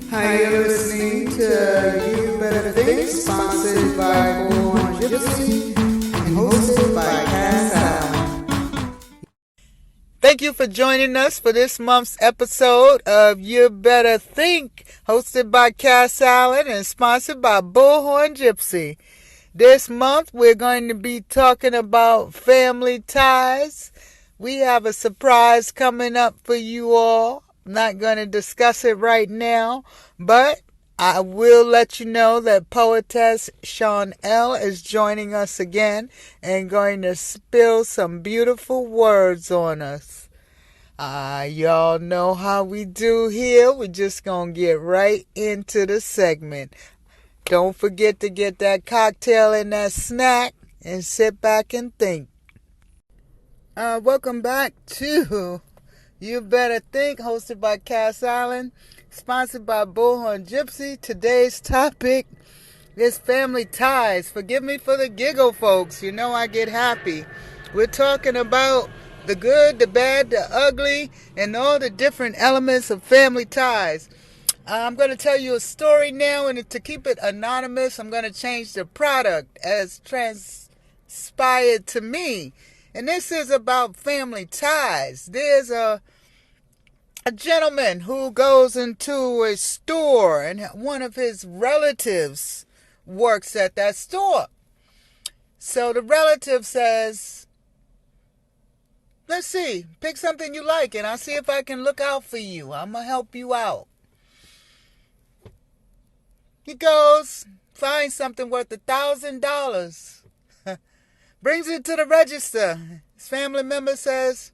Hi, you're listening to You Better Think, sponsored by Born Gypsy and hosted by Cass. Thank you for joining us for this month's episode of You Better Think, hosted by Cass Allen and sponsored by Bullhorn Gypsy. This month we're going to be talking about family ties. We have a surprise coming up for you all. I'm not going to discuss it right now, but I will let you know that Poetess Chanelle is joining us again and going to spill some beautiful words on us. Y'all know how we do here. We're just going to get right into the segment. Don't forget to get that cocktail and that snack and sit back and think. Welcome back to You Better Think, hosted by Cass Allen, sponsored by Bullhorn Gypsy. Today's topic is family ties. Forgive me for the giggle, folks. You know I get happy. We're talking about the good, the bad, the ugly, and all the different elements of family ties. I'm going to tell you a story now, and to keep it anonymous, I'm going to change the product as transpired to me. And this is about family ties. There's a gentleman who goes into a store, and one of his relatives works at that store. So the relative says, let's see, pick something you like, and I'll see if I can look out for you. I'm going to help you out. He goes, finds something worth $1,000, brings it to the register. His family member says,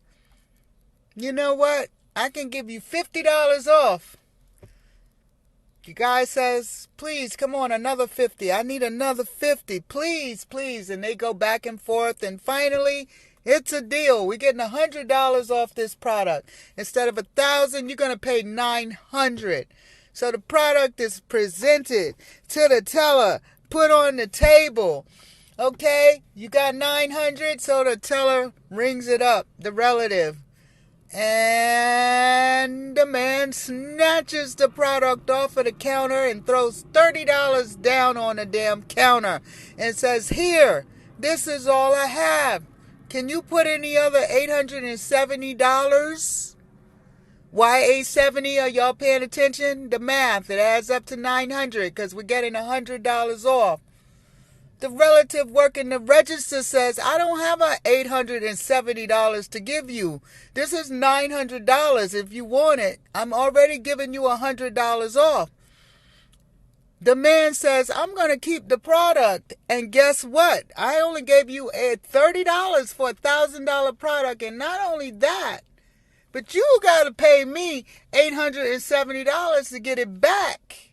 you know what? I can give you $50 off. The guy says, please, come on, another 50. I need another 50. Please, please. And they go back and forth. And finally, it's a deal. We're getting $100 off this product. Instead of $1,000, you're going to pay $900. So the product is presented to the teller, put on the table. Okay, you got $900, so the teller rings it up, the relative. And the man snatches the product off of the counter and throws $30 down on the damn counter and says, here, this is all I have. Can you put any other $870? Why 870? Are y'all paying attention? The math, it adds up to $900 because we're getting $100 off. The relative working the register says, I don't have $870 to give you. This is $900 if you want it. I'm already giving you $100 off. The man says, I'm going to keep the product. And guess what? I only gave you $30 for a $1,000 product. And not only that, but you got to pay me $870 to get it back.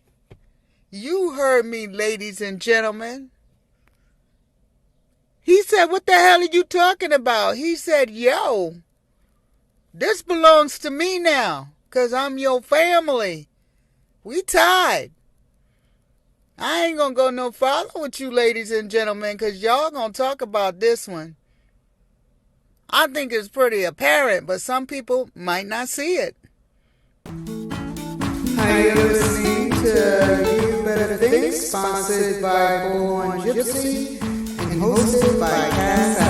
You heard me, ladies and gentlemen. He said, what the hell are you talking about? He said, yo, this belongs to me now because I'm your family. We tied. I ain't going to go no farther with you, ladies and gentlemen, because y'all going to talk about this one. I think it's pretty apparent, but some people might not see it. Hi, you're listening to You Better Think, sponsored by Born Gypsy and hosted by Cass.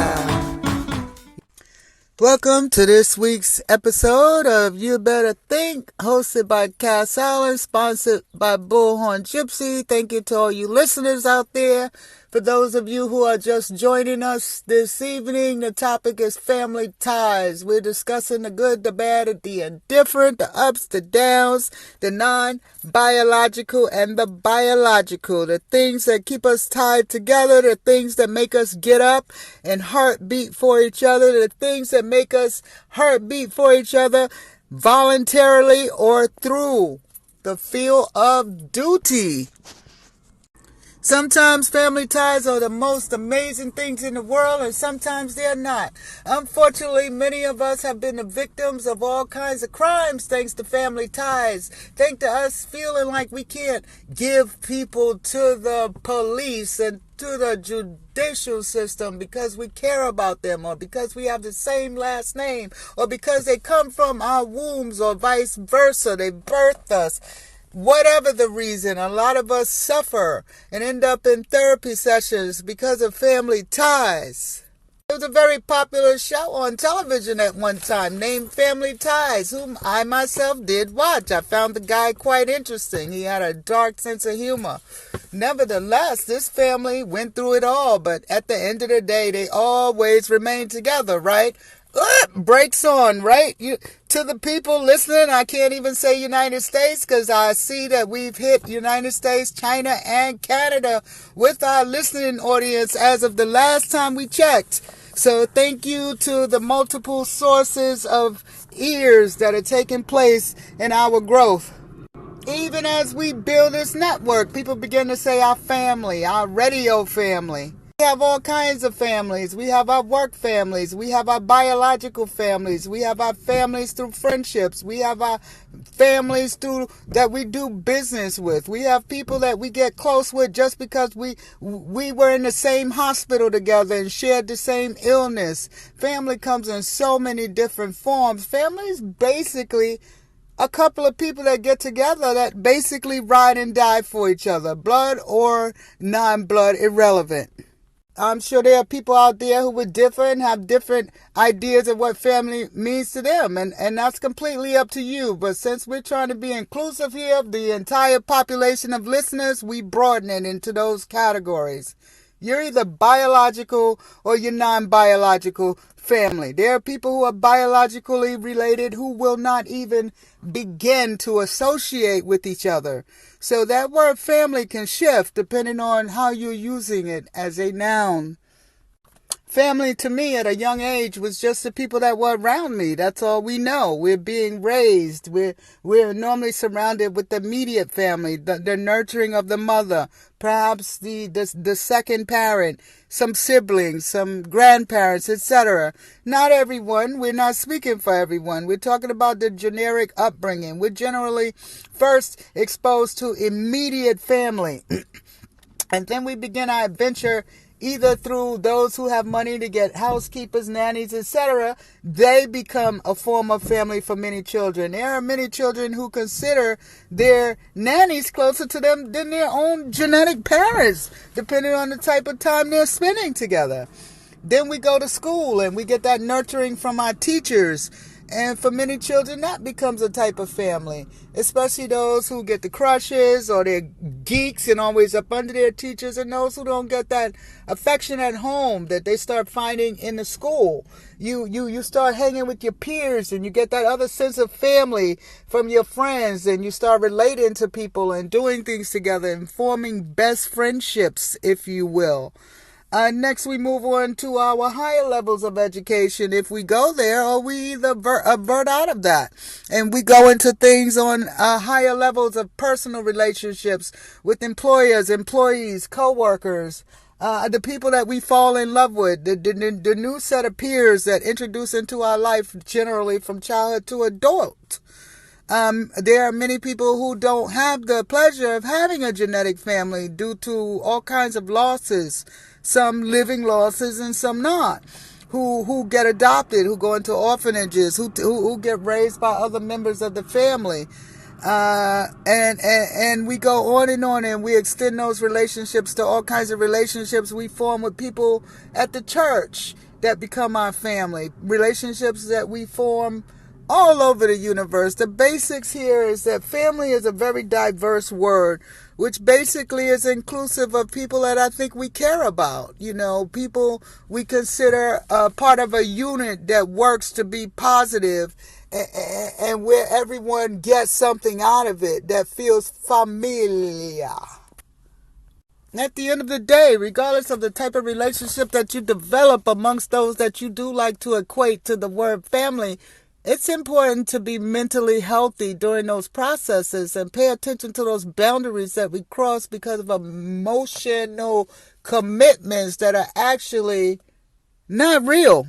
Welcome to this week's episode of You Better Think, hosted by Cass Allen, sponsored by Bullhorn Gypsy. Thank you to all you listeners out there. For those of you who are just joining us this evening, the topic is family ties. We're discussing the good, the bad, the indifferent, the ups, the downs, the non-biological, and the biological. The things that keep us tied together, the things that make us get up and heartbeat for each other, the things that make us heartbeat for each other voluntarily or through the feel of duty. Sometimes family ties are the most amazing things in the world, and sometimes they're not. Unfortunately, many of us have been the victims of all kinds of crimes thanks to family ties. Thanks to us feeling like we can't give people to the police and to the judicial system because we care about them, or because we have the same last name, or because they come from our wombs, or vice versa. They birthed us. whatever the reason, a lot of us suffer and end up in therapy sessions because of family ties. There was a very popular show on television at one time named Family Ties, whom I myself did watch. I found the guy quite interesting. He had a dark sense of humor. Nevertheless, this family went through it all, but at the end of the day, they always remained together, right? Breaks on, right? To the people listening, I can't even say United States because I see that we've hit United States, China, and Canada with our listening audience as of the last time we checked. So thank you to the multiple sources of ears that are taking place in our growth. Even as we build this network, people begin to say our family, our radio family. We have all kinds of families. We have our work families. We have our biological families. We have our families through friendships. We have our families through that we do business with. We have people that we get close with just because we were in the same hospital together and shared the same illness. Family comes in so many different forms. Family is basically a couple of people that get together that basically ride and die for each other, blood or non-blood, irrelevant. I'm sure there are people out there who would differ and have different ideas of what family means to them, and that's completely up to you. But since we're trying to be inclusive here of the entire population of listeners, we broaden it into those categories. You're either biological or you're non-biological family. There are people who are biologically related who will not even begin to associate with each other. So that word family can shift depending on how you're using it as a noun. Family to me at a young age was just the people that were around me. That's all we know. We're being raised. We're normally surrounded with the immediate family, the nurturing of the mother, perhaps the second parent, some siblings, some grandparents, etc. Not everyone. We're not speaking for everyone. We're talking about the generic upbringing. We're generally first exposed to immediate family. And then we begin our adventure either through those who have money to get housekeepers, nannies, etc. They become a form of family for many children. There are many children who consider their nannies closer to them than their own genetic parents, depending on the type of time they're spending together. Then we go to school and we get that nurturing from our teachers. And for many children, that becomes a type of family, especially those who get the crushes or they're geeks and always up under their teachers, and those who don't get that affection at home that they start finding in the school. You start hanging with your peers and you get that other sense of family from your friends, and you start relating to people and doing things together and forming best friendships, if you will. Next, we move on to our higher levels of education. If we go there, or we either avert out of that, and we go into things on higher levels of personal relationships with employers, employees, co-workers, the people that we fall in love with, the new set of peers that introduce into our life generally from childhood to adult. There are many people who don't have the pleasure of having a genetic family due to all kinds of losses, some living losses and some not, who get adopted, who go into orphanages, who get raised by other members of the family. And we go on, and we extend those relationships to all kinds of relationships we form with people at the church that become our family, relationships that we form all over the universe. The basics here is that family is a very diverse word, which basically is inclusive of people that I think we care about. You know, people we consider part of a unit that works to be positive, and where everyone gets something out of it that feels familiar. At the end of the day, regardless of the type of relationship that you develop amongst those that you do like to equate to the word family, it's important to be mentally healthy during those processes and pay attention to those boundaries that we cross because of emotional commitments that are actually not real.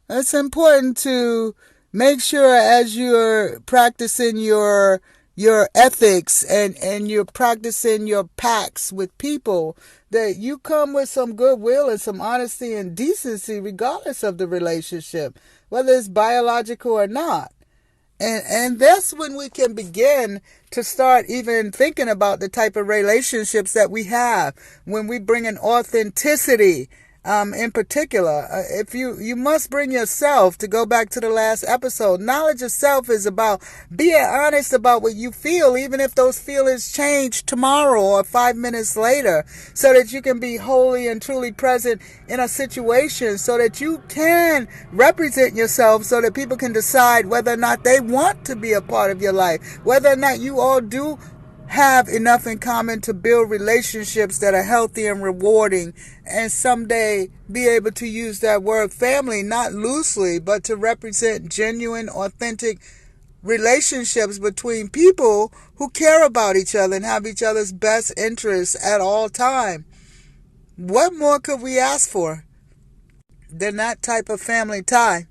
It's important to make sure as you're practicing your ethics and you're practicing your pacts with people that you come with some goodwill and some honesty and decency regardless of the relationship, whether it's biological or not. And that's when we can begin to start even thinking about the type of relationships that we have when we bring in authenticity. In particular, if you must bring yourself, to go back to the last episode, knowledge of self is about being honest about what you feel, even if those feelings change tomorrow or 5 minutes later, so that you can be wholly and truly present in a situation, so that you can represent yourself, so that people can decide whether or not they want to be a part of your life, whether or not you all do have enough in common to build relationships that are healthy and rewarding, and someday be able to use that word family not loosely, but to represent genuine, authentic relationships between people who care about each other and have each other's best interests at all time. What more could we ask for than that type of family tie?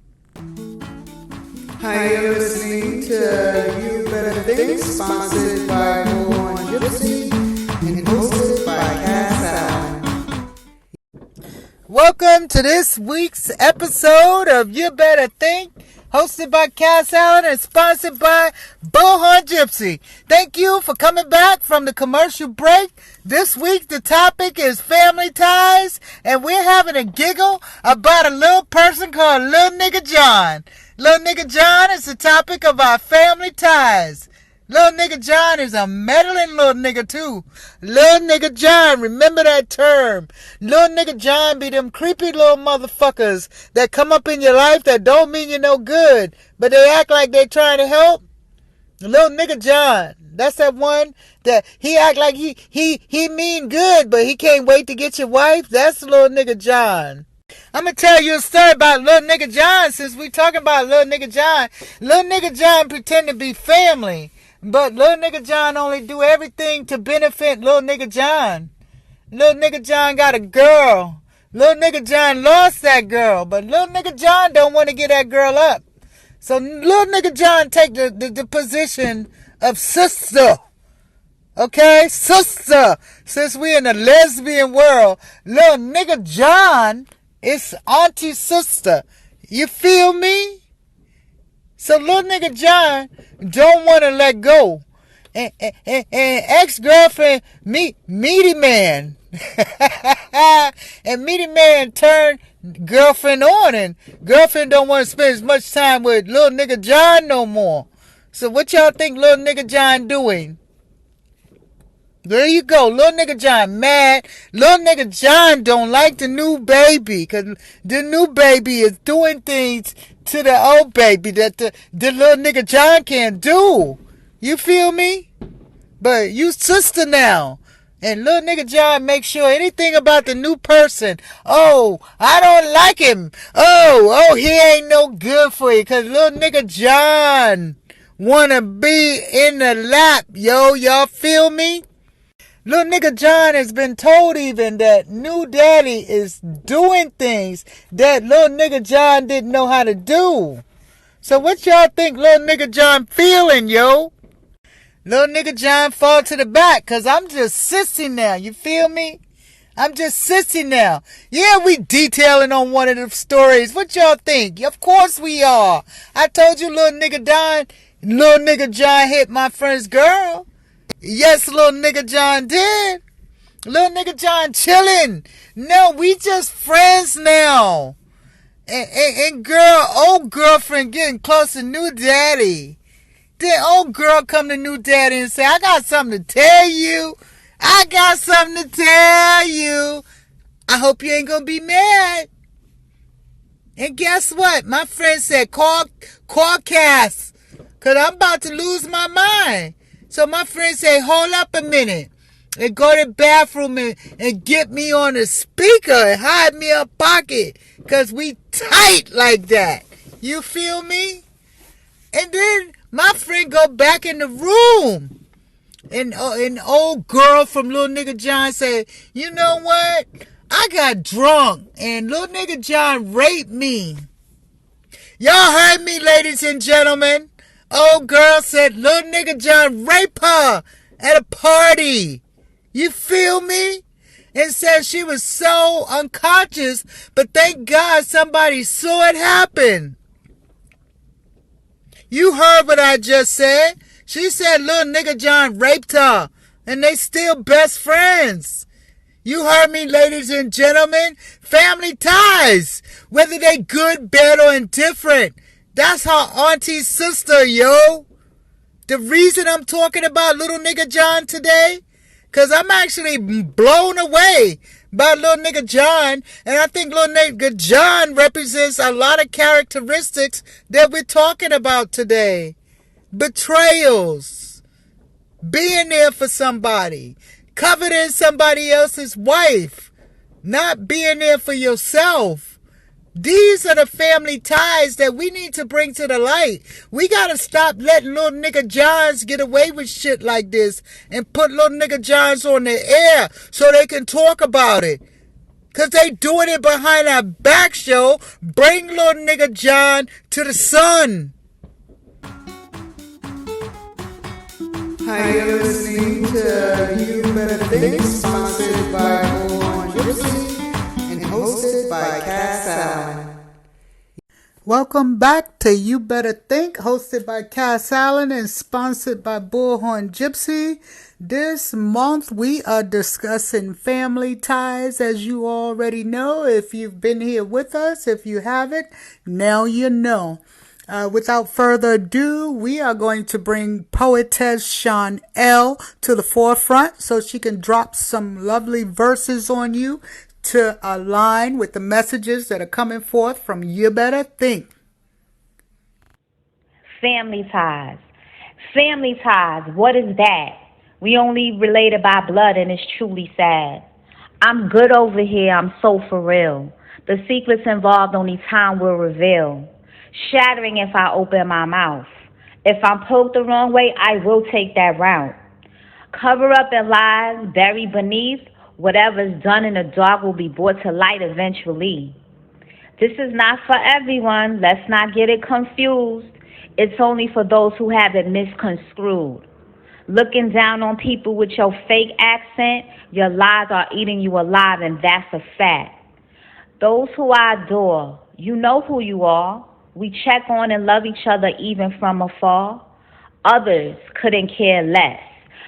Hi, you're listening to You Better Think, sponsored by Born Gypsy and hosted by Cass Allen. Welcome to this week's episode of You Better Think, hosted by Cass Allen and sponsored by Born Gypsy. Thank you for coming back from the commercial break. This week the topic is family ties, and we're having a giggle about a little person called Lil Nicca John. Lil Nicca John is the topic of our family ties. Lil Nicca John is a meddling little nigga too. Lil Nicca John, remember that term. Lil Nicca John be them creepy little motherfuckers that come up in your life that don't mean you no good, but they act like they trying to help. Lil Nicca John, that's that one that he act like he mean good, but he can't wait to get your wife. That's Lil Nicca John. I'm going to tell you a story about Lil Nicca John since we talking about Lil Nicca John. Lil Nicca John pretend to be family, but Lil Nicca John only do everything to benefit Lil Nicca John. Lil Nicca John got a girl. Lil Nicca John lost that girl, but Lil Nicca John don't want to get that girl up. So Lil Nicca John take the position of sister. Okay, sister. Since we in a lesbian world, Lil Nicca John is auntie sister. You feel me? So Lil Nicca John don't want to let go. And ex-girlfriend, Meaty Man. And Meaty Man turned girlfriend on, and girlfriend don't want to spend as much time with Lil Nicca John no more. So what y'all think Lil Nicca John doing? There you go. Lil Nicca John mad. Lil Nicca John don't like the new baby, because the new baby is doing things to the old baby that the Lil Nicca John can't do. You feel me? But you sister now. And Lil Nicca John make sure anything about the new person. Oh, I don't like him. Oh, he ain't no good for you, because Lil Nicca John wanna be in the lap. Yo, y'all feel me? Lil Nicca John has been told even that new daddy is doing things that Lil Nicca John didn't know how to do. So what y'all think Lil Nicca John feeling, yo? Lil Nicca John fall to the back, because I'm just sissy now. You feel me? I'm just sissy now. Yeah, we detailing on one of the stories. What y'all think? Of course we are. I told you Lil Nicca John hit my friend's girl. Yes, Lil Nicca John did. Lil Nicca John chilling. No, we just friends now. And girl, old girlfriend getting close to new daddy. Then old girl come to new daddy and say, I got something to tell you. I got something to tell you. I hope you ain't gonna be mad. And guess what? My friend said, call Cass, because I'm about to lose my mind. So my friend said, hold up a minute, and go to the bathroom and get me on the speaker and hide me a pocket, because we tight like that. You feel me? And then my friend go back in the room. And old girl from Lil Nicca John said, you know what? I got drunk and Lil Nicca John raped me. Y'all heard me, ladies and gentlemen. Old girl said Lil Nicca John raped her at a party. You feel me? And said she was so unconscious, but thank God somebody saw it happen. You heard what I just said. She said Lil Nicca John raped her, and they still best friends. You heard me, ladies and gentlemen. Family ties, whether they good, bad, or indifferent. That's her auntie's sister, yo. The reason I'm talking about Lil Nicca John today, because I'm actually blown away by Lil Nicca John, and I think Lil Nicca John represents a lot of characteristics that we're talking about today. Betrayals, being there for somebody, coveting somebody else's wife, not being there for yourself. These are the family ties that we need to bring to the light. We got to stop letting Lil Nicca Johns get away with shit like this and put Lil Nicca Johns on the air so they can talk about it. Because they doing it behind our back, show. Bring Lil Nicca John to the sun. Hi, you're listening to You Better Think, sponsored by Gypsy and hosted by Cass Allen. Welcome back to You Better Think, hosted by Cass Allen and sponsored by Bullhorn Gypsy. This month we are discussing family ties, as you already know. If you've been here with us, if you haven't, now you know. Without further ado, we are going to bring Poetess Chanelle to the forefront so she can drop some lovely verses on you to align with the messages that are coming forth from You Better Think. Family ties. Family ties, what is that? We only related by blood and it's truly sad. I'm good over here, I'm so for real. The secrets involved only time will reveal. Shattering if I open my mouth. If I'm poked the wrong way, I will take that route. Cover up and lies buried beneath. Whatever's done in the dark will be brought to light eventually. This is not for everyone. Let's not get it confused. It's only for those who have it misconstrued. Looking down on people with your fake accent, your lies are eating you alive, and that's a fact. Those who I adore, you know who you are. We check on and love each other even from afar. Others couldn't care less.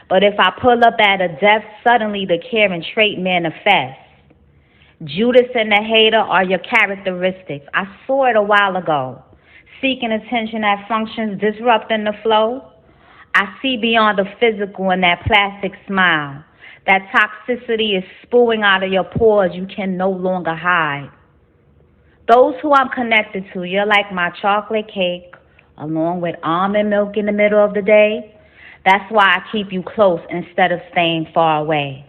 But if I pull up at a death, suddenly the caring trait manifests. Judas and the hater are your characteristics. I saw it a while ago. Seeking attention at functions, disrupting the flow. I see beyond the physical in that plastic smile. That toxicity is spewing out of your pores you can no longer hide. Those who I'm connected to, you're like my chocolate cake, along with almond milk in the middle of the day. That's why I keep you close instead of staying far away.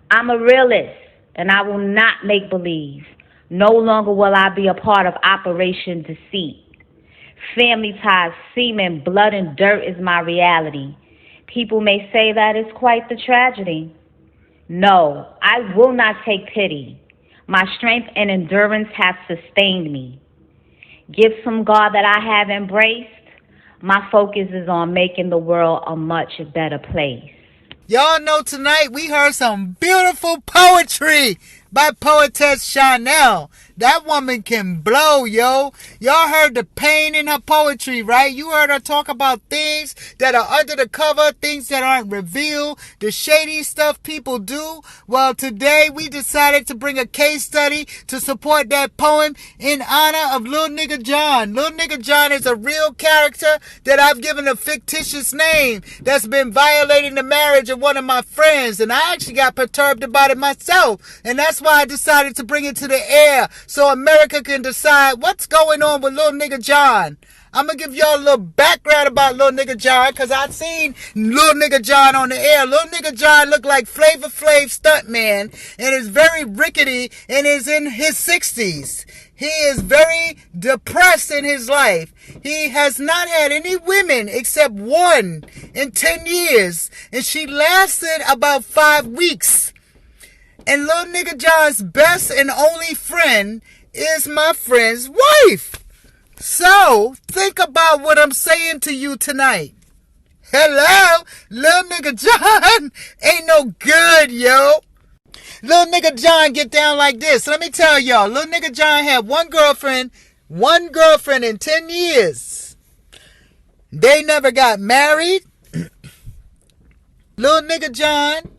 I'm a realist, and I will not make believe. No longer will I be a part of Operation Deceit. Family ties, semen, blood, and dirt is my reality. People may say that it's quite the tragedy. No, I will not take pity. My strength and endurance have sustained me. Gifts from God that I have embraced. My focus is on making the world a much better place. Y'all know tonight we heard some beautiful poetry by Poetess Chanelle. That woman can blow, yo. Y'all heard the pain in her poetry, right? You heard her talk about things that are under the cover, things that aren't revealed, the shady stuff people do. Well, today we decided to bring a case study to support that poem in honor of Lil Nicca John. Lil Nicca John is a real character that I've given a fictitious name that's been violating the marriage of one of my friends, and I actually got perturbed about it myself, and that's why I decided to bring it to the air so America can decide what's going on with Lil Nicca John. I'm going to give y'all a little background about Lil Nicca John because I've seen Lil Nicca John on the air. Lil Nicca John looked like Flavor Flav stuntman and is very rickety and is in his 60s. He is very depressed in his life. He has not had any women except one in 10 years, and she lasted about 5 weeks. And Lil Nicca John's best and only friend is my friend's wife. So, think about what I'm saying to you tonight. Hello? Lil Nicca John ain't no good, yo. Lil Nicca John get down like this. Let me tell y'all, Lil Nicca John had one girlfriend in 10 years. They never got married. Lil Nicca John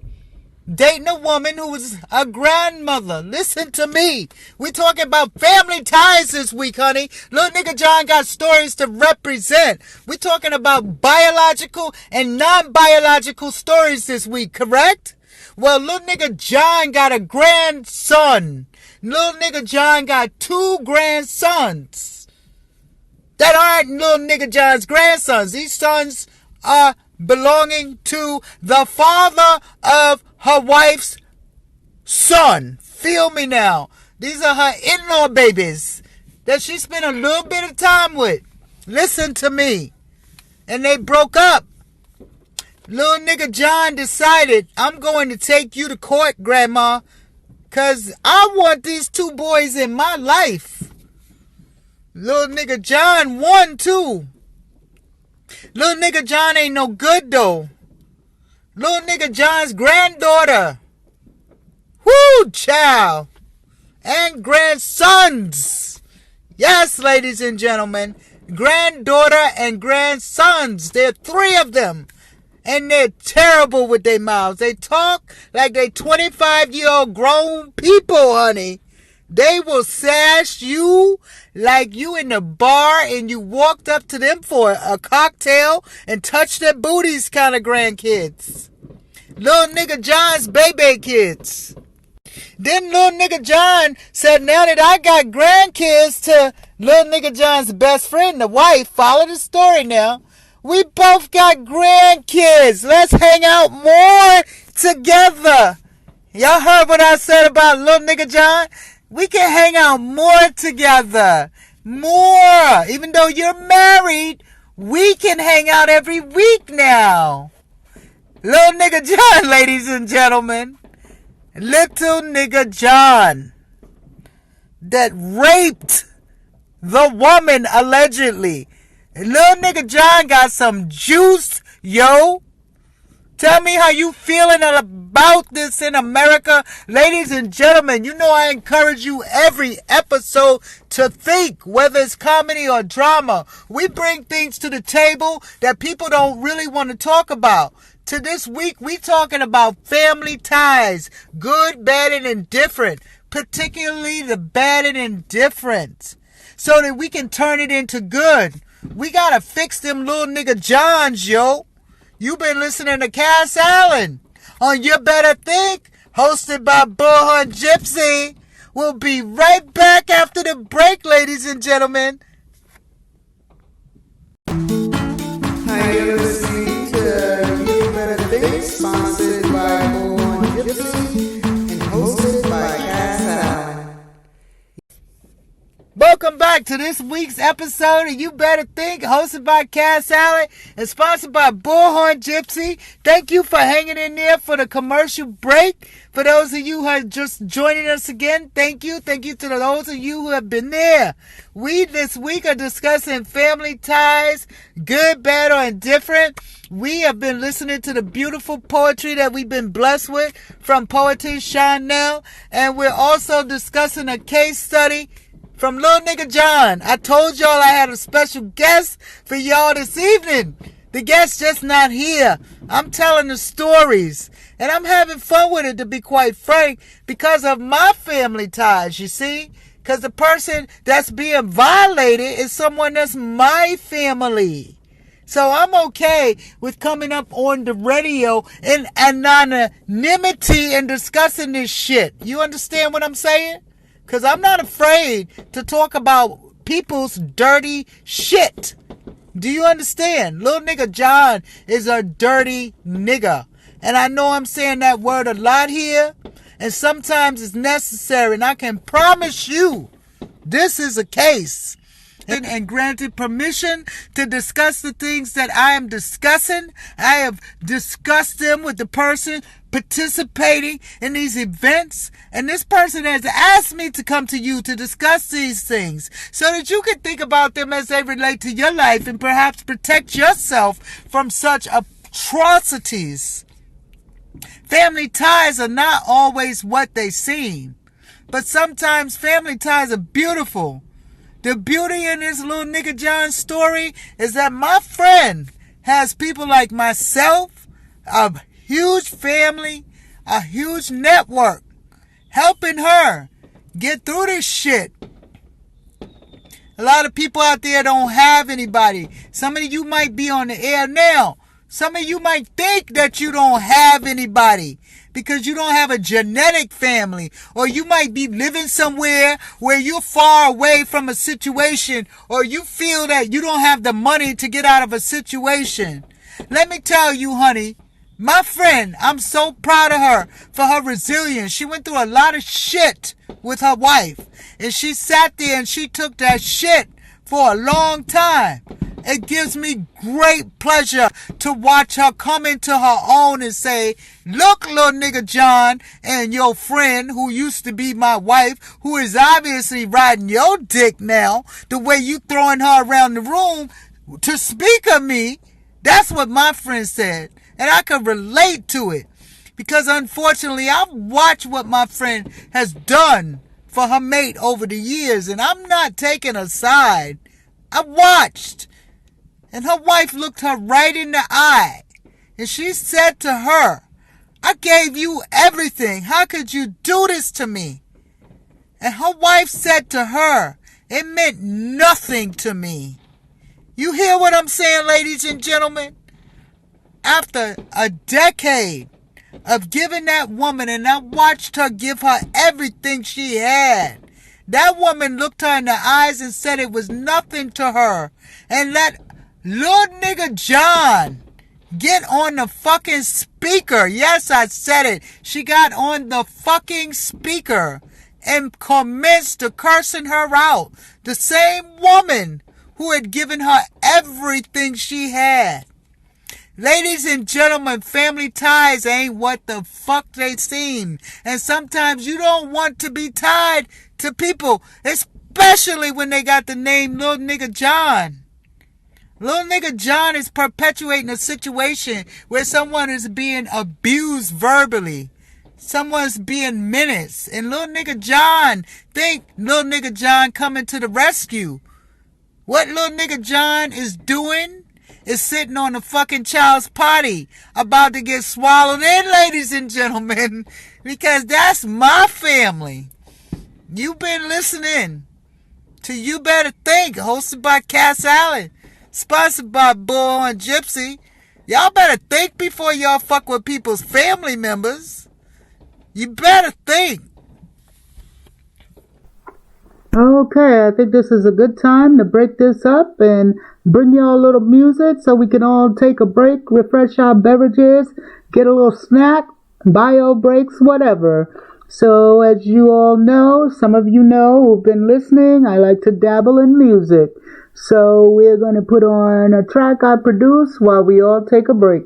dating a woman who was a grandmother. Listen to me. We talking about family ties this week, honey. Lil Nicca John got stories to represent. We talking about biological and non-biological stories this week, correct? Well, Lil Nicca John got a grandson. Lil Nicca John got 2 grandsons that aren't Lil Nicca John's grandsons. These sons are belonging to the father of her wife's son. Feel me now. These are her in-law babies that she spent a little bit of time with. Listen to me. And they broke up. Lil Nicca John decided, I'm going to take you to court, Grandma, because I want these 2 boys in my life. Lil Nicca John won too. Lil Nicca John ain't no good though. Lil Nicca John's granddaughter. Whoo, child. And grandsons. Yes, ladies and gentlemen. Granddaughter and grandsons. There are 3 of them. And they're terrible with their mouths. They talk like they 25-year-old grown people, honey. They will sash you like you in the bar and you walked up to them for a cocktail and touched their booties kind of grandkids. Lil Nicca John's baby kids. Then Lil Nicca John said, now that I got grandkids to Lil Nicca John's best friend, the wife, follow the story now. We both got grandkids. Let's hang out more together. Y'all heard what I said about Lil Nicca John? We can hang out more together. More. Even though you're married, we can hang out every week now. Lil Nicca John, ladies and gentlemen. Little Nicca John that raped the woman allegedly. Lil Nicca John got some juice, yo. Tell me how you feeling about this in America. Ladies and gentlemen, you know I encourage you every episode to think, whether it's comedy or drama. We bring things to the table that people don't really want to talk about. To this week, we talking about family ties, good, bad, and indifferent, particularly the bad and indifferent, so that we can turn it into good. We got to fix them Lil Nicca Johns, yo. You've been listening to Cass Allen on You Better Think, hosted by Bullhorn Gypsy. We'll be right back after the break, ladies and gentlemen. Hi, you're listening to You Better Think, sponsored by Bullhorn Gypsy and hosted by Cass Allen. Welcome back to this week's episode of You Better Think, hosted by Cass Allen and sponsored by Bullhorn Gypsy. Thank you for hanging in there for the commercial break. For those of you who are just joining us again, thank you. Thank you to those of you who have been there. We this week are discussing family ties, good, bad, or indifferent. We have been listening to the beautiful poetry that we've been blessed with from Poetess Chanelle, and we're also discussing a case study from Lil Nicca John. I told y'all I had a special guest for y'all this evening. The guest just not here. I'm telling the stories. And I'm having fun with it, to be quite frank, because of my family ties, you see? Because the person that's being violated is someone that's my family. So I'm okay with coming up on the radio in anonymity and discussing this shit. You understand what I'm saying? Because I'm not afraid to talk about people's dirty shit. Do you understand? Lil Nicca John is a dirty nigga. And I know I'm saying that word a lot here. And sometimes it's necessary. And I can promise you, this is a case. And granted permission to discuss the things that I am discussing. I have discussed them with the person participating in these events, and this person has asked me to come to you to discuss these things so that you can think about them as they relate to your life and perhaps protect yourself from such atrocities. Family ties are not always what they seem, but sometimes family ties are beautiful. The beauty in this Lil Nicca John story is that my friend has people like myself, a huge family, a huge network, helping her get through this shit. A lot of people out there don't have anybody. Some of you might be on the air now. Some of you might think that you don't have anybody because you don't have a genetic family, or you might be living somewhere where you're far away from a situation, or you feel that you don't have the money to get out of a situation. Let me tell you, honey, my friend, I'm so proud of her for her resilience. She went through a lot of shit with her wife, and she sat there and she took that shit for a long time. It gives me great pleasure to watch her come into her own and say, look, Lil Nicca John, and your friend who used to be my wife, who is obviously riding your dick now, the way you throwing her around the room to speak of me. That's what my friend said, and I can relate to it, because unfortunately I've watched what my friend has done for her mate over the years, and I'm not taking a side. I watched. And her wife looked her right in the eye. And she said to her, I gave you everything. How could you do this to me? And her wife said to her, it meant nothing to me. You hear what I'm saying, ladies and gentlemen? After a decade of giving that woman, and I watched her give her everything she had, that woman looked her in the eyes and said it was nothing to her, and let Lil Nicca John get on the fucking speaker. Yes, I said it. She got on the fucking speaker and commenced to cursing her out. The same woman who had given her everything she had. Ladies and gentlemen, family ties ain't what the fuck they seem. And sometimes you don't want to be tied to people, especially when they got the name Lil Nicca John. Lil Nicca John is perpetuating a situation where someone is being abused verbally. Someone's being menaced. And Lil Nicca John, think Lil Nicca John coming to the rescue. What Lil Nicca John is doing is sitting on the fucking child's potty, about to get swallowed in, ladies and gentlemen, because that's my family. You've been listening to You Better Think, hosted by Cass Allen, sponsored by Bull and Gypsy. Y'all better think before y'all fuck with people's family members. You better think. Okay, I think this is a good time to break this up and bring y'all a little music so we can all take a break, refresh our beverages, get a little snack, bio breaks, whatever. So as you all know, some of you know who've been listening, I like to dabble in music. So we're going to put on a track I produce while we all take a break.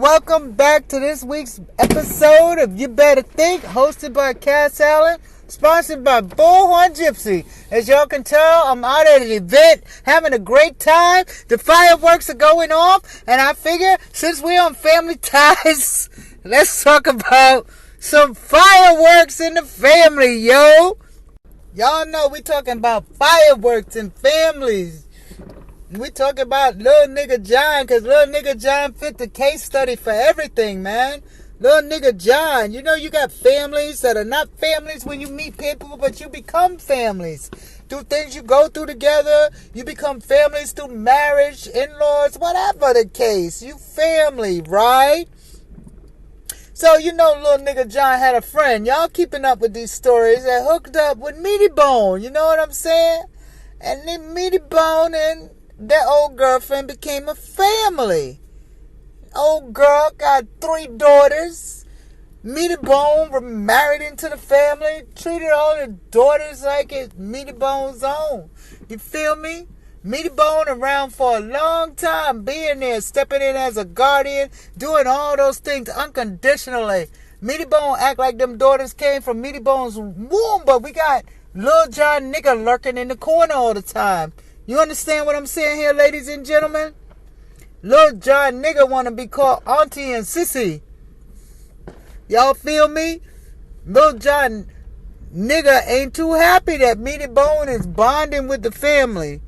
welcome back to this week's episode of You Better Think, hosted by Cass Allen, sponsored by Bullhorn Gypsy. As y'all can tell, I'm out at an event, having a great time. The fireworks are going off, and I figure, since we're on Family Ties, let's talk about some fireworks in the family, yo. Y'all know we talking about fireworks and families. We talking about Lil Nicca John, because Lil Nicca John fit the case study for everything, man. Lil Nicca John, you know you got families that are not families when you meet people, but you become families. Through things you go through together, you become families through marriage, in-laws, whatever the case. You family, right? So, you know Lil Nicca John had a friend. Y'all keeping up with these stories that hooked up with Meaty Bone, you know what I'm saying? And then Meaty Bone and that old girlfriend became a family. Old girl got 3 daughters. Meaty Bone were married into the family. Treated all the daughters like it's Meaty Bone's own. You feel me? Meaty Bone around for a long time, being there, stepping in as a guardian, doing all those things unconditionally. Meaty Bone act like them daughters came from Meaty Bone's womb, but we got Lil John Nigga lurking in the corner all the time. You understand what I'm saying here, ladies and gentlemen? Lil John Nigga want to be called Auntie and Sissy. Y'all feel me? Lil John Nigga ain't too happy that Meaty Bone is bonding with the family.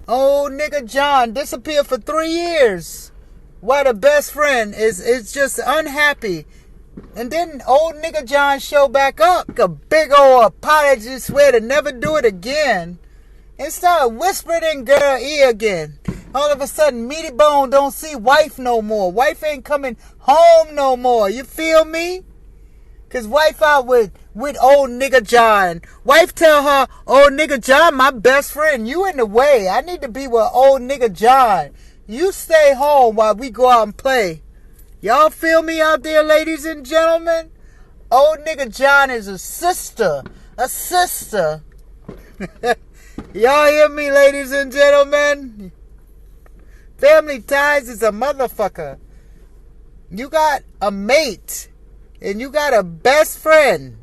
Old Nicca John disappeared for 3 years. While the best friend is just unhappy. And then old Nicca John show back up. A big old apology, swear to never do it again. And started whispering in girl ear again. All of a sudden, Meaty Bone don't see wife no more. Wife ain't coming home no more. You feel me? Because wife out with old Nicca John. Wife tell her, old Nicca John, my best friend, you in the way. I need to be with old Nicca John. You stay home while we go out and play. Y'all feel me out there, ladies and gentlemen? Old Nicca John is a sister. A sister. Y'all hear me, ladies and gentlemen? Family Ties is a motherfucker. You got a mate. And you got a best friend.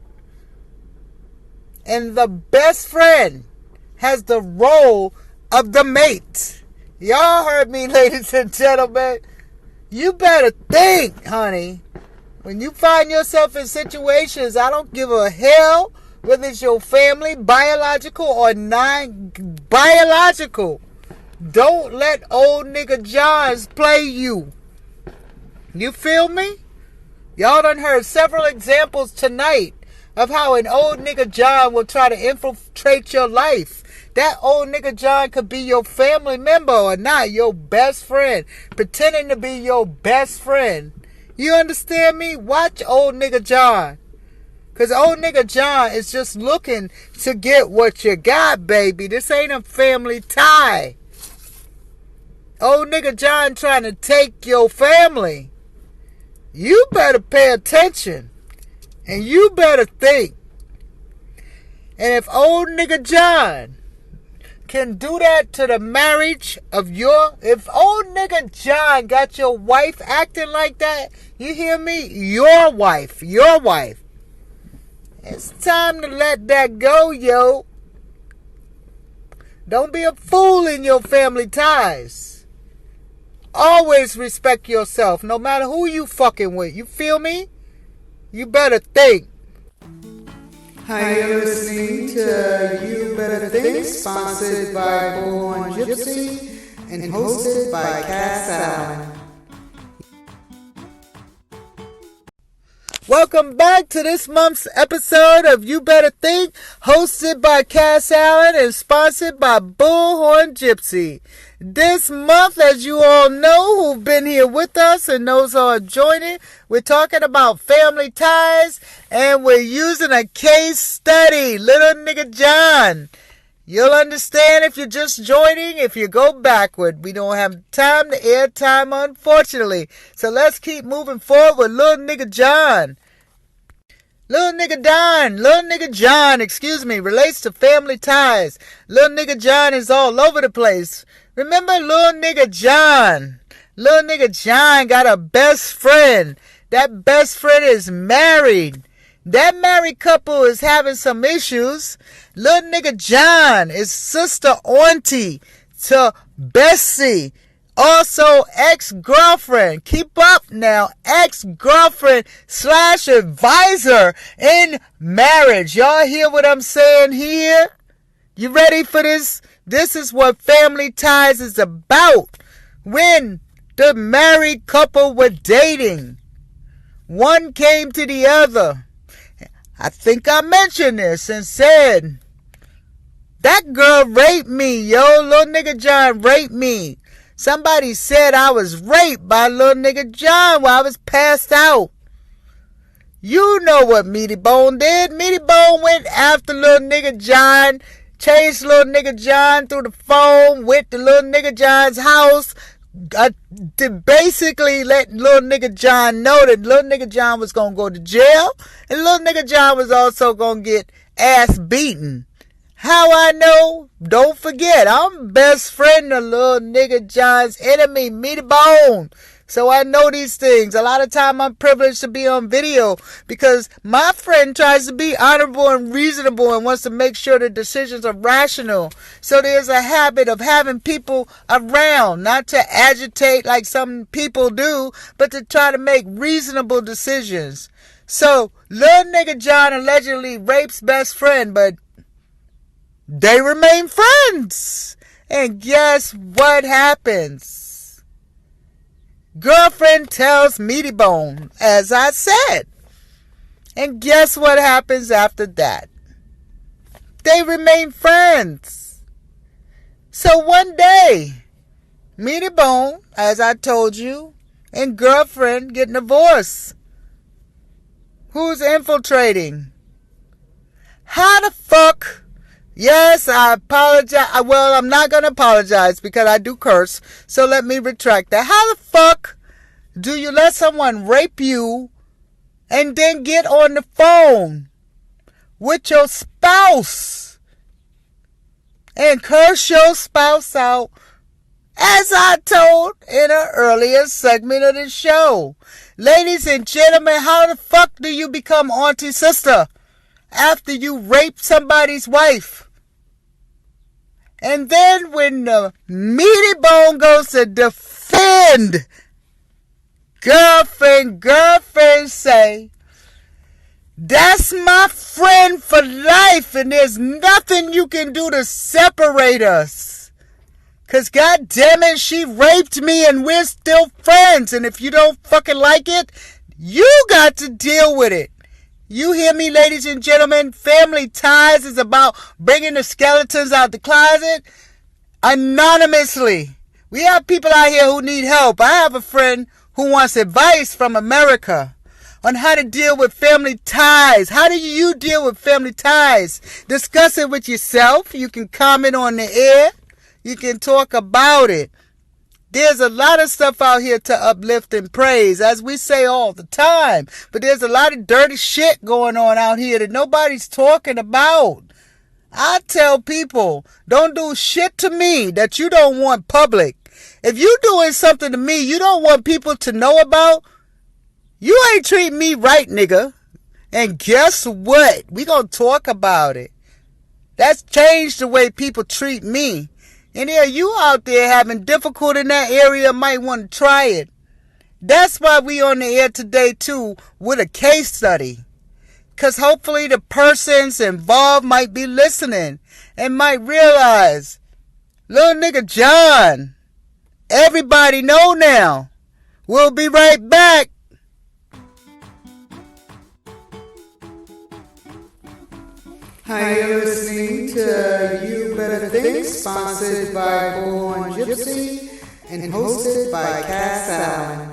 And the best friend has the role of the mate. Y'all heard me, ladies and gentlemen. You better think, honey. When you find yourself in situations, I don't give a hell whether it's your family, biological or non-biological. Don't let old Nicca Johns play you. You feel me? Y'all done heard several examples tonight of how an old Nicca John will try to infiltrate your life. That old Nicca John could be your family member or not, your best friend, pretending to be your best friend. You understand me? Watch old Nicca John. Because old Nicca John is just looking to get what you got, baby. This ain't a family tie. Old Nicca John trying to take your family. You better pay attention. And you better think. And if old Nicca John can do that to the marriage of if old Nicca John got your wife acting like that, you hear me? Your wife. It's time to let that go, yo. Don't be a fool in your family ties. Always respect yourself, no matter who you fucking with. You feel me? You better think. Hi, you're listening to You Better Think, sponsored by Bullhorn Gypsy and hosted by Cass Allen. Welcome back to this month's episode of You Better Think, hosted by Cass Allen and sponsored by Bullhorn Gypsy. This month, as you all know who've been here with us and those who are joining, we're talking about family ties and we're using a case study, Lil Nicca John. You'll understand if you're just joining, if you go backward. We don't have time to air time, unfortunately. So let's keep moving forward with Lil Nicca John. Lil Nicca John, relates to family ties. Lil Nicca John is all over the place. Remember Lil Nicca John? Lil Nicca John got a best friend. That best friend is married. That married couple is having some issues. Lil Nicca John is sister auntie to Bessie. Also ex-girlfriend. Keep up now. Ex-girlfriend / advisor in marriage. Y'all hear what I'm saying here? You ready for this? This is what Family Ties is about. When the married couple were dating, one came to the other. I think I mentioned this and said, that girl raped me, yo. Lil Nicca John raped me. Somebody said I was raped by Lil Nicca John while I was passed out. You know what Meaty Bone did. Meaty Bone went after Lil Nicca John, chased Lil Nicca John through the phone, went to Lil Nicca John's house, to basically let Lil Nicca John know that Lil Nicca John was going to go to jail, and Lil Nicca John was also going to get ass beaten. How I know? Don't forget, I'm best friend of Lil Nicca John's enemy, Meaty Bone. So I know these things. A lot of time I'm privileged to be on video because my friend tries to be honorable and reasonable and wants to make sure the decisions are rational. So there's a habit of having people around, not to agitate like some people do, but to try to make reasonable decisions. So Lil Nicca John allegedly rapes best friend, but they remain friends. And guess what happens? Girlfriend tells Meaty Bone, as I said. And guess what happens after that? They remain friends. So one day, Meaty Bone, as I told you, and girlfriend get divorced. Who's infiltrating? How the fuck? Yes, I apologize. Well, I'm not going to apologize because I do curse. So let me retract that. How the fuck do you let someone rape you and then get on the phone with your spouse and curse your spouse out, as I told in an earlier segment of the show? Ladies and gentlemen, how the fuck do you become auntie sister after you rape somebody's wife? And then when the Meaty Bone goes to defend, girlfriend say, that's my friend for life and there's nothing you can do to separate us. Cause god damn it, she raped me and we're still friends. And if you don't fucking like it, you got to deal with it. You hear me, ladies and gentlemen? Family Ties is about bringing the skeletons out the closet anonymously. We have people out here who need help. I have a friend who wants advice from America on how to deal with family ties. How do you deal with family ties? Discuss it with yourself. You can comment on the air. You can talk about it. There's a lot of stuff out here to uplift and praise, as we say all the time. But there's a lot of dirty shit going on out here that nobody's talking about. I tell people, don't do shit to me that you don't want public. If you doing something to me you don't want people to know about, you ain't treating me right, nigga. And guess what? We gonna talk about it. That's changed the way people treat me. And yeah, you out there having difficulty in that area might want to try it. That's why we on the air today too with a case study. Because hopefully the persons involved might be listening and might realize, Lil Nicca John, everybody know now. We'll be right back. Hi, you're listening to You Better Think, sponsored by Bullhorn Gypsy and hosted by Cass Allen.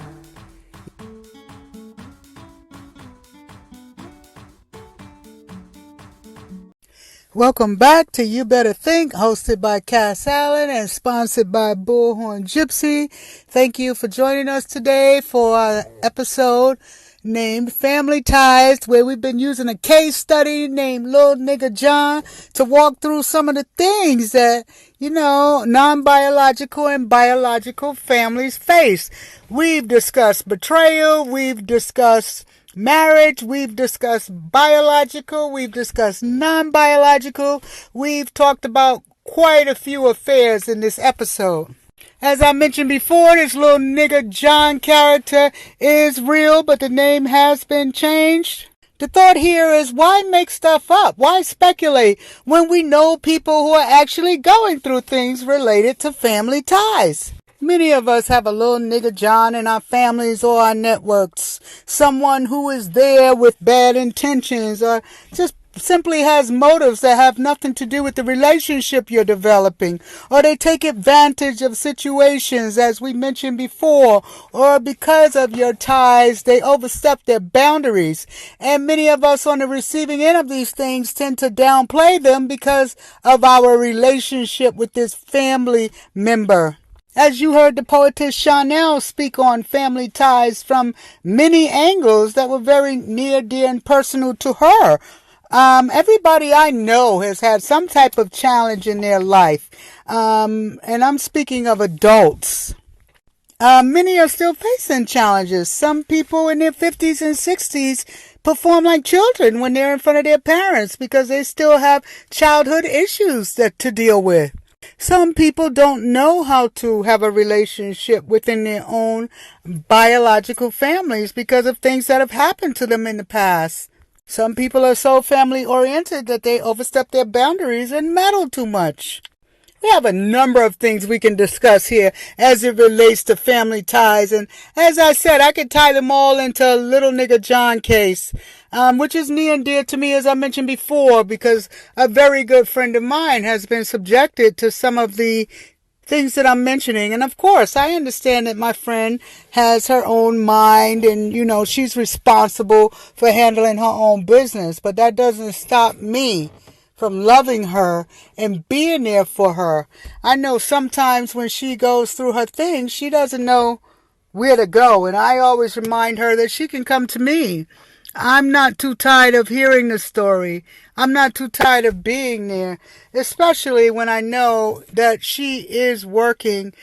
Welcome back to You Better Think, hosted by Cass Allen and sponsored by Bullhorn Gypsy. Thank you for joining us today for our episode named Family Ties, where we've been using a case study named Lil Nicca John to walk through some of the things that, non-biological and biological families face. We've discussed betrayal, we've discussed marriage, we've discussed biological, we've discussed non-biological, we've talked about quite a few affairs in this episode. As I mentioned before, this Lil Nicca John character is real, but the name has been changed. The thought here is, why make stuff up? Why speculate when we know people who are actually going through things related to family ties? Many of us have a Lil Nicca John in our families or our networks. Someone who is there with bad intentions or just simply has motives that have nothing to do with the relationship you're developing, or they take advantage of situations, as we mentioned before, or because of your ties, they overstep their boundaries. And many of us on the receiving end of these things tend to downplay them because of our relationship with this family member. As you heard the Poetess Chanelle speak on family ties from many angles that were very near, dear, and personal to her. Everybody I know has had some type of challenge in their life. And I'm speaking of adults. Many are still facing challenges. Some people in their 50s and 60s perform like children when they're in front of their parents because they still have childhood issues to deal with. Some people don't know how to have a relationship within their own biological families because of things that have happened to them in the past. Some people are so family-oriented that they overstep their boundaries and meddle too much. We have a number of things we can discuss here as it relates to family ties. And as I said, I could tie them all into a Lil Nicca John case, which is near and dear to me, as I mentioned before, because a very good friend of mine has been subjected to some of the things that I'm mentioning. And of course, I understand that my friend has her own mind and, she's responsible for handling her own business. But that doesn't stop me from loving her and being there for her. I know sometimes when she goes through her things, she doesn't know where to go. And I always remind her that she can come to me. I'm not too tired of hearing the story. I'm not too tired of being there, especially when I know that she is working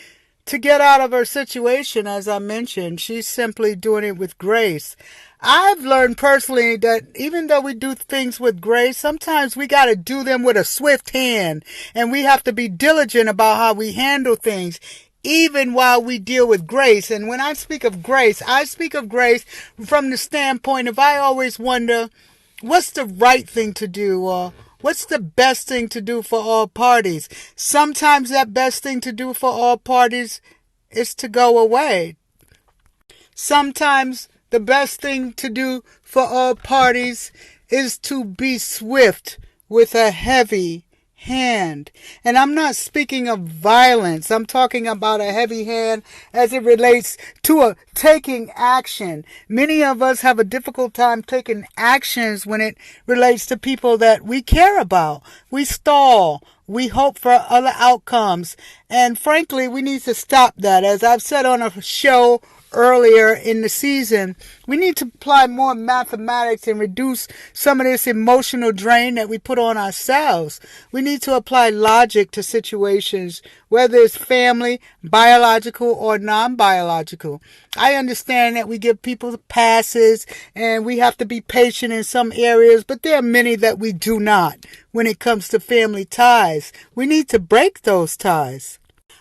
to get out of her situation, as I mentioned. She's simply doing it with grace. I've learned personally that even though we do things with grace, sometimes we got to do them with a swift hand, and we have to be diligent about how we handle things, even while we deal with grace. And when I speak of grace, I speak of grace from the standpoint of, I always wonder, what's the right thing to do, or what's the best thing to do for all parties? Sometimes that best thing to do for all parties is to go away. Sometimes the best thing to do for all parties is to be swift with a heavy hand. And I'm not speaking of violence. I'm talking about a heavy hand as it relates to taking action. Many of us have a difficult time taking actions when it relates to people that we care about. We stall. We hope for other outcomes. And frankly, we need to stop that. As I've said on a show earlier in the season, we need to apply more mathematics and reduce some of this emotional drain that we put on ourselves. We need to apply logic to situations, whether it's family, biological, or non-biological. I understand that we give people passes and we have to be patient in some areas, but there are many that we do not when it comes to family ties. We need to break those ties.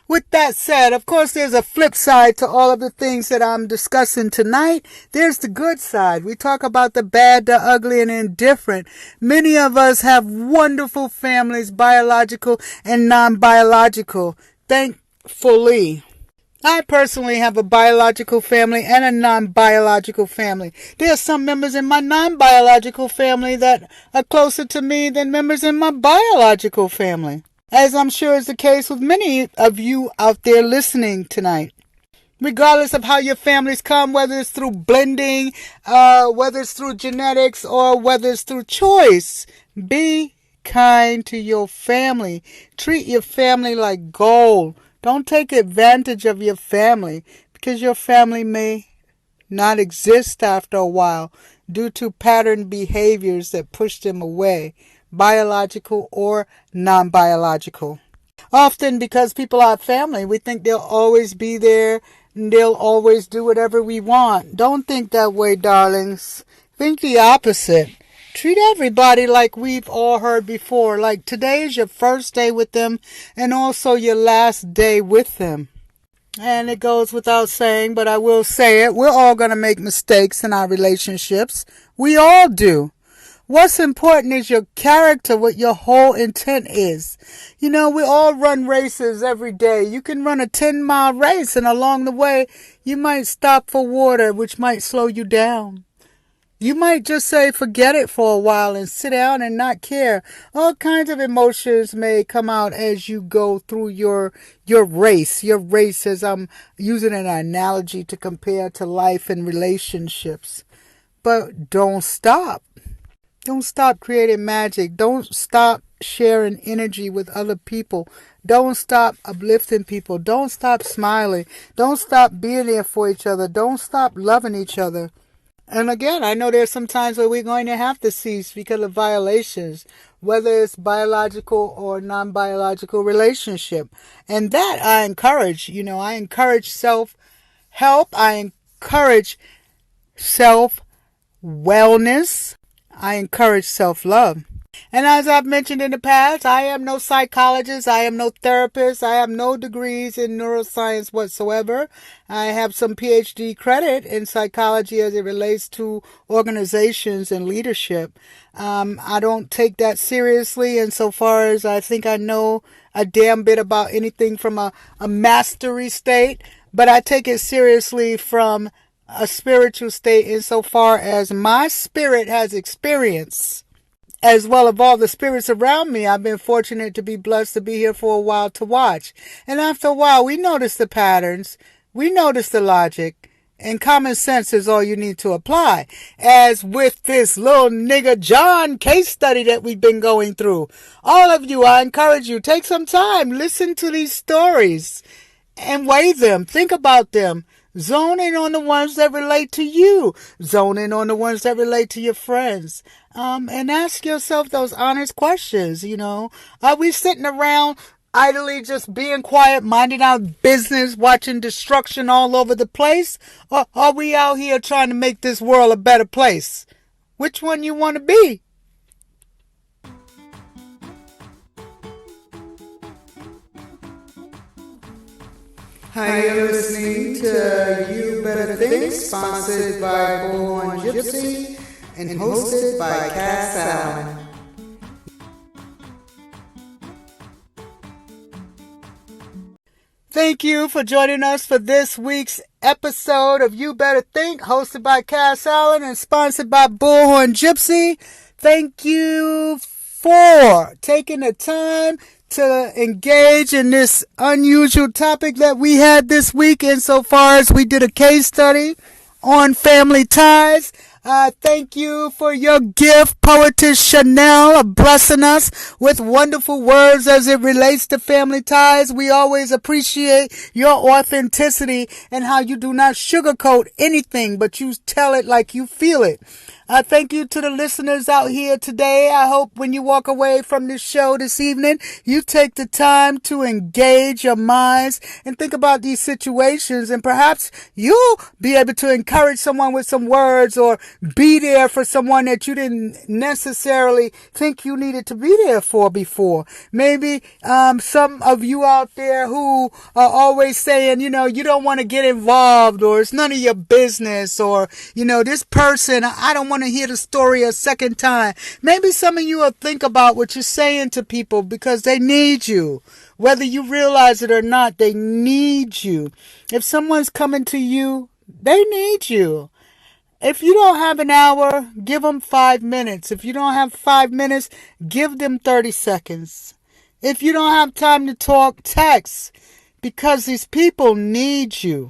With that said, of course, there's a flip side to all of the things that I'm discussing tonight. There's the good side. We talk about the bad, the ugly, and indifferent. Many of us have wonderful families, biological and non-biological. Thankfully. I personally have a biological family and a non-biological family. There are some members in my non-biological family that are closer to me than members in my biological family, as I'm sure is the case with many of you out there listening tonight. Regardless of how your families come, whether it's through blending, whether it's through genetics, or whether it's through choice, be kind to your family. Treat your family like gold. Don't take advantage of your family, because your family may not exist after a while due to pattern behaviors that push them away, biological or non-biological. Often because people are family, we think they'll always be there and they'll always do whatever we want. Don't think that way, darlings. Think the opposite. Treat everybody like we've all heard before, like today is your first day with them and also your last day with them. And it goes without saying, but I will say it, we're all going to make mistakes in our relationships. We all do. What's important is your character, what your whole intent is. We all run races every day. You can run a 10-mile race, and along the way, you might stop for water, which might slow you down. You might just say, forget it for a while and sit down and not care. All kinds of emotions may come out as you go through your race. Your race, as I'm using an analogy to compare to life and relationships. But don't stop. Don't stop creating magic. Don't stop sharing energy with other people. Don't stop uplifting people. Don't stop smiling. Don't stop being there for each other. Don't stop loving each other. And again, I know there's some times where we're going to have to cease because of violations, whether it's biological or non-biological relationship. And that I encourage. I encourage self-help. I encourage self-wellness. I encourage self-love. And as I've mentioned in the past, I am no psychologist. I am no therapist. I have no degrees in neuroscience whatsoever. I have some PhD credit in psychology as it relates to organizations and leadership. I don't take that seriously insofar as I think I know a damn bit about anything from a mastery state, but I take it seriously from a spiritual state insofar as my spirit has experience, as well as all the spirits around me. I've been fortunate to be blessed to be here for a while to watch. And after a while, we notice the patterns, we notice the logic, and common sense is all you need to apply. As with this Lil Nicca John case study that we've been going through. All of you, I encourage you, take some time, listen to these stories and weigh them, think about them. Zone in on the ones that relate to you. Zone in on the ones that relate to your friends. And ask yourself those honest questions, Are we sitting around idly just being quiet, minding our business, watching destruction all over the place? Or are we out here trying to make this world a better place? Which one you want to be? Hi, you're listening to You Better Think, sponsored by Bullhorn Gypsy and hosted by Cass Allen. Thank you for joining us for this week's episode of You Better Think, hosted by Cass Allen and sponsored by Bullhorn Gypsy. Thank you for taking the time to engage in this unusual topic that we had this week insofar as we did a case study on family ties. Thank you for your gift, Poetess Chanelle, of blessing us with wonderful words as it relates to family ties. We always appreciate your authenticity and how you do not sugarcoat anything, but you tell it like you feel it. Thank you to the listeners out here today. I hope when you walk away from this show this evening, you take the time to engage your minds and think about these situations, and perhaps you'll be able to encourage someone with some words or be there for someone that you didn't necessarily think you needed to be there for before. Maybe some of you out there who are always saying, you don't want to get involved, or it's none of your business, or, this person, I don't want to hear the story a second time. Maybe some of you will think about what you're saying to people because they need you. Whether you realize it or not, they need you. If someone's coming to you, they need you. If you don't have an hour, give them 5 minutes. If you don't have 5 minutes, give them 30 seconds. If you don't have time to talk, text. Because these people need you.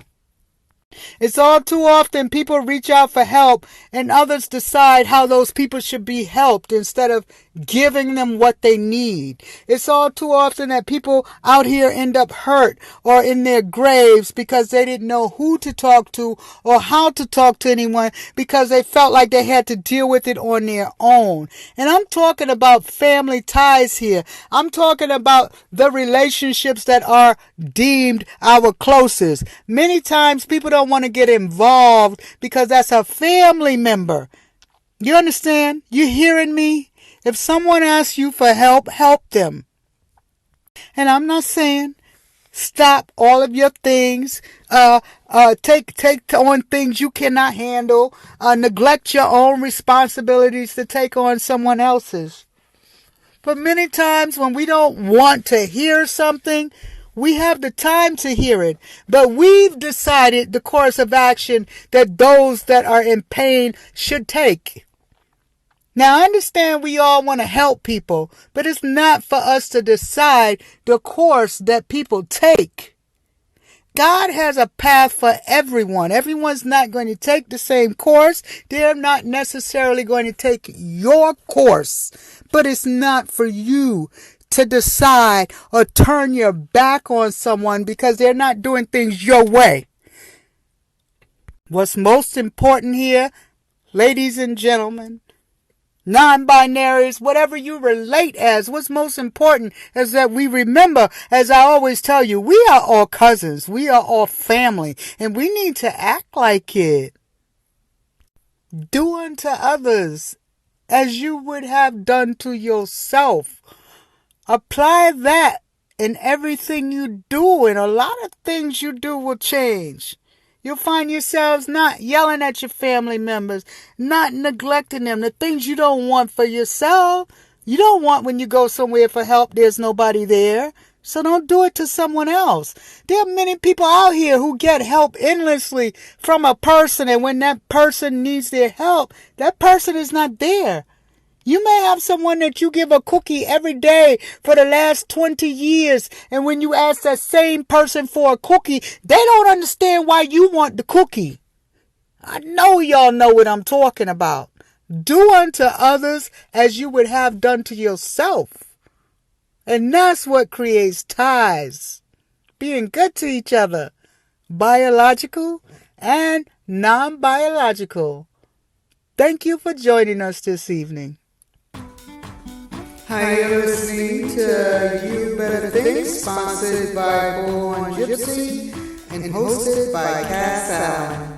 It's all too often people reach out for help and others decide how those people should be helped instead of giving them what they need. It's all too often that people out here end up hurt or in their graves because they didn't know who to talk to or how to talk to anyone because they felt like they had to deal with it on their own. And I'm talking about family ties here. I'm talking about the relationships that are deemed our closest. Many times people don't want to get involved because that's a family member. You understand? You hearing me? If someone asks you for help, help them. And I'm not saying stop all of your things, take on things you cannot handle, neglect your own responsibilities to take on someone else's. But many times when we don't want to hear something, we have the time to hear it. But we've decided the course of action that those that are in pain should take. Now, I understand we all want to help people, but it's not for us to decide the course that people take. God has a path for everyone. Everyone's not going to take the same course. They're not necessarily going to take your course, but it's not for you to decide or turn your back on someone because they're not doing things your way. What's most important here, ladies and gentlemen, non-binaries, whatever you relate as, what's most important is that we remember, as I always tell you, we are all cousins, we are all family, and we need to act like it. Do unto others as you would have done to yourself. Apply that in everything you do, and a lot of things you do will change. You'll find yourselves not yelling at your family members, not neglecting them, the things you don't want for yourself. You don't want when you go somewhere for help, there's nobody there. So don't do it to someone else. There are many people out here who get help endlessly from a person, and when that person needs their help, that person is not there. You may have someone that you give a cookie every day for the last 20 years, and when you ask that same person for a cookie, they don't understand why you want the cookie. I know y'all know what I'm talking about. Do unto others as you would have done to yourself. And that's what creates ties. Being good to each other. Biological and non-biological. Thank you for joining us this evening. Hi, you're listening to You Better Think, sponsored by Bullhorn Gypsy and hosted by Cass Allen.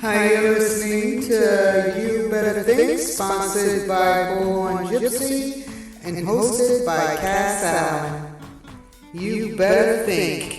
Hi, you're listening to You Better Think, sponsored by Bullhorn Gypsy and hosted by Cass Allen. You better think.